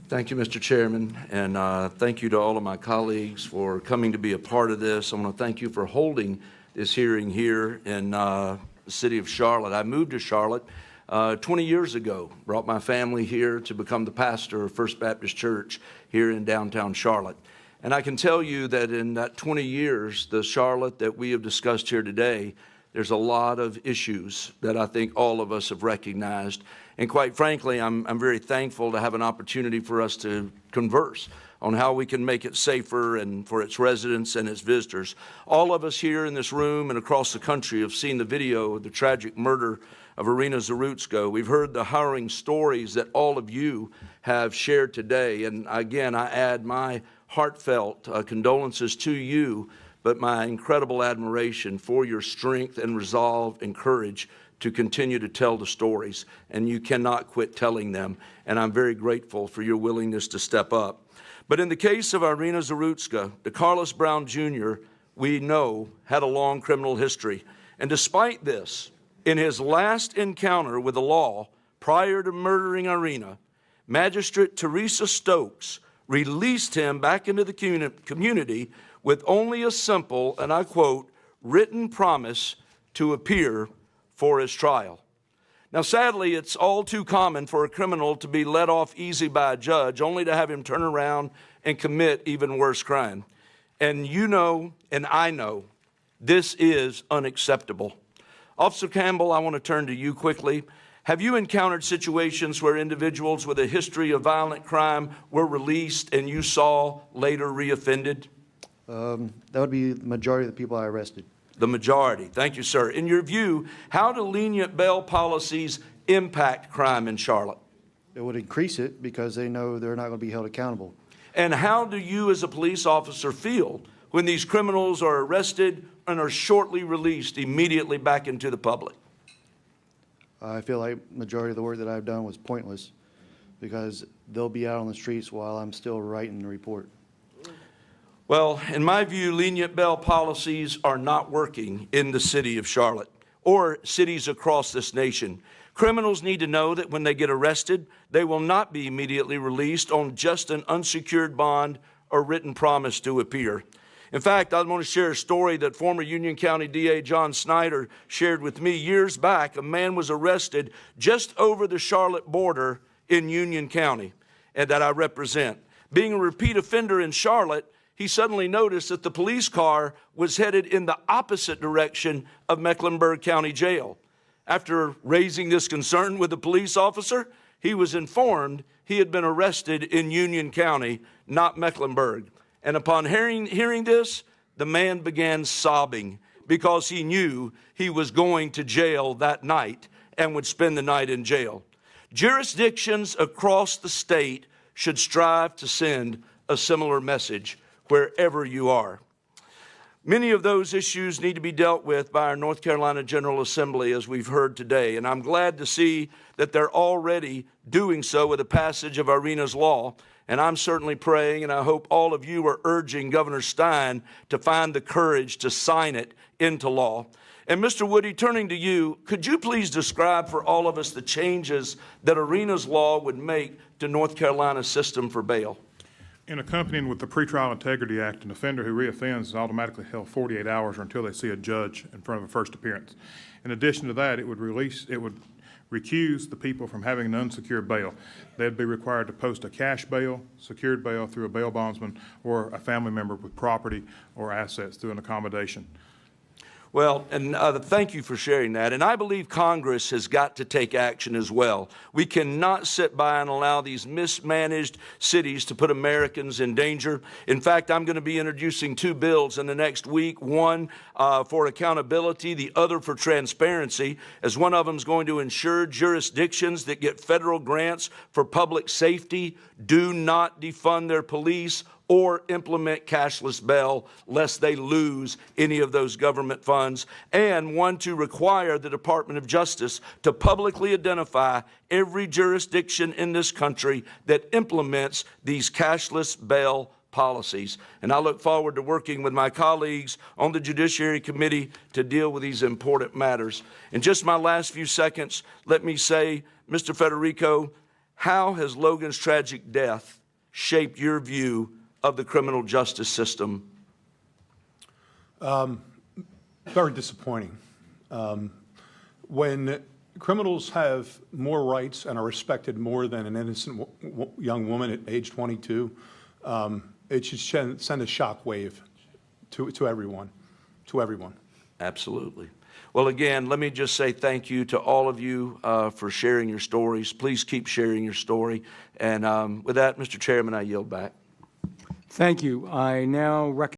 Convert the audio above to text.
Thank you, Mr. Chairman, and thank you to all of my colleagues for coming to be a part of this. I want to thank you for holding this hearing here in the city of Charlotte. I moved to Charlotte 20 years ago, brought my family here to become the pastor of First Baptist Church here in downtown Charlotte. And I can tell you that in that 20 years, the Charlotte that we have discussed here today, there's a lot of issues that I think all of us have recognized. And quite frankly, I'm very thankful to have an opportunity for us to converse on how we can make it safer and for its residents and its visitors. All of us here in this room and across the country have seen the video of the tragic murder of Irina Zarutsko. We've heard the harrowing stories that all of you have shared today. And again, I add my heartfelt condolences to you, but my incredible admiration for your strength and resolve and courage to continue to tell the stories, and you cannot quit telling them, and I'm very grateful for your willingness to step up. But in the case of Irina Zarutska, DeCarlos Brown Jr., we know, had a long criminal history, and despite this, in his last encounter with the law prior to murdering Irina, Magistrate Teresa Stokes released him back into the community with only a simple, and I quote, written promise to appear for his trial. Now, sadly, it's all too common for a criminal to be let off easy by a judge, only to have him turn around and commit even worse crime. And you know, and I know, this is unacceptable. Officer Campbell, I want to turn to you quickly. Have you encountered situations where individuals with a history of violent crime were released and you saw later reoffended? That would be the majority of the people I arrested. The majority. Thank you, sir. In your view, how do lenient bail policies impact crime in Charlotte? It would increase it because they know they're not going to be held accountable. And how do you as a police officer feel when these criminals are arrested and are shortly released immediately back into the public? I feel like the majority of the work that I've done was pointless because they'll be out on the streets while I'm still writing the report. Well, in my view, lenient bail policies are not working in the city of Charlotte or cities across this nation. Criminals need to know that when they get arrested, they will not be immediately released on just an unsecured bond or written promise to appear. In fact, I want to share a story that former Union County DA John Snyder shared with me years back. A man was arrested just over the Charlotte border in Union County and that I represent. Being a repeat offender in Charlotte, he suddenly noticed that the police car was headed in the opposite direction of Mecklenburg County Jail. After raising this concern with the police officer, he was informed he had been arrested in Union County, not Mecklenburg. And upon hearing this, the man began sobbing because he knew he was going to jail that night and would spend the night in jail. Jurisdictions across the state should strive to send a similar message wherever you are. Many of those issues need to be dealt with by our North Carolina General Assembly, as we've heard today, and I'm glad to see that they're already doing so with the passage of Irina's law, and I'm certainly praying, and I hope all of you are urging Governor Stein to find the courage to sign it into law. And Mr. Woody, turning to you, could you please describe for all of us the changes that Irina's law would make to North Carolina's system for bail? In accompanying with the Pretrial Integrity Act, an offender who reoffends is automatically held 48 hours or until they see a judge in front of a first appearance. In addition to that, it would recuse the people from having an unsecured bail. They'd be required to post a cash bail, secured bail through a bail bondsman, or a family member with property or assets through an accommodation. Well, and thank you for sharing that. And I believe Congress has got to take action as well. We cannot sit by and allow these mismanaged cities to put Americans in danger. In fact, I'm going to be introducing two bills in the next week, one for accountability, the other for transparency, as one of them is going to ensure jurisdictions that get federal grants for public safety do not defund their police or implement cashless bail lest they lose any of those government funds, and one to require the Department of Justice to publicly identify every jurisdiction in this country that implements these cashless bail policies. And I look forward to working with my colleagues on the Judiciary Committee to deal with these important matters. In just my last few seconds, let me say, Mr. Federico, how has Logan's tragic death shaped your view of the criminal justice system? Very disappointing. When criminals have more rights and are respected more than an innocent young woman at age 22, it should send a shockwave to everyone, Absolutely. Well, again, let me just say thank you to all of you for sharing your stories. Please keep sharing your story. And with that, Mr. Chairman, I yield back. Thank you. I now recognize